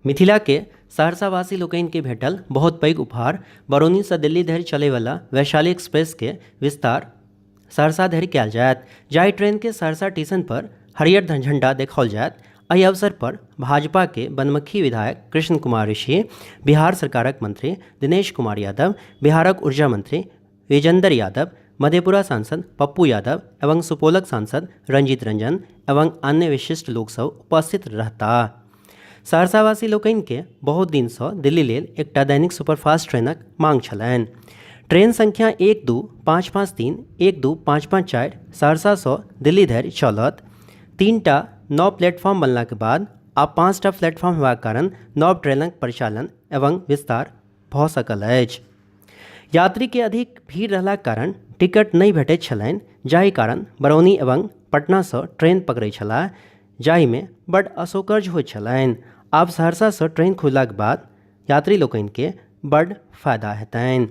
मिथिला के सहरसावासी लोकनि के भेटल बहुत पैघ उपहार बरौनी सँ दिल्ली धरि चलैवला वैशाली एक्सप्रेस के विस्तार सहरसा धरि कयल जायत, जाहि ट्रेन के सहरसा स्टेशन पर हरियर झंडा देखाओल जायत। एहि अवसर पर भाजपा के बनमनखी विधायक कृष्ण कुमार ऋषि, बिहार सरकारक मंत्री दिनेश कुमार यादव, बिहारक ऊर्जा मंत्री विजेंद्र यादव, मधेपुरा सांसद पप्पू यादव एवं सुपौलक सांसद रंजीत रंजन एवं अन्य विशिष्ट लोक सब उपस्थित रहता। सहरसावासी लोकनि के बहुत दिन सँ दिल्ली लेल एकटा दैनिक सुपरफास्ट ट्रेनक मांग छलनि। ट्रेन संख्या 12553, 12554 सहरसा सँ दिल्ली धरि चलत। 3टा नव प्लेटफॉर्म बनला के बाद आब 5टा प्लेटफॉर्म हेबाक कारण नव ट्रेनक परिचालन एवं विस्तार भऽ सकल अछि। यात्री के अधिक भीड़ रहलाक कारण टिकट नहि भेटैत छलनि, जाहि कारण बरौनी एवं पटना सँ ट्रेन पकड़ैत छलाह, जाहिमे बड्ड असोकर्ज होइत छलनि। आब सहरसा सँ ट्रेन खुललाक बाद यात्री लोकनि के बड्ड फायदा हेतनि।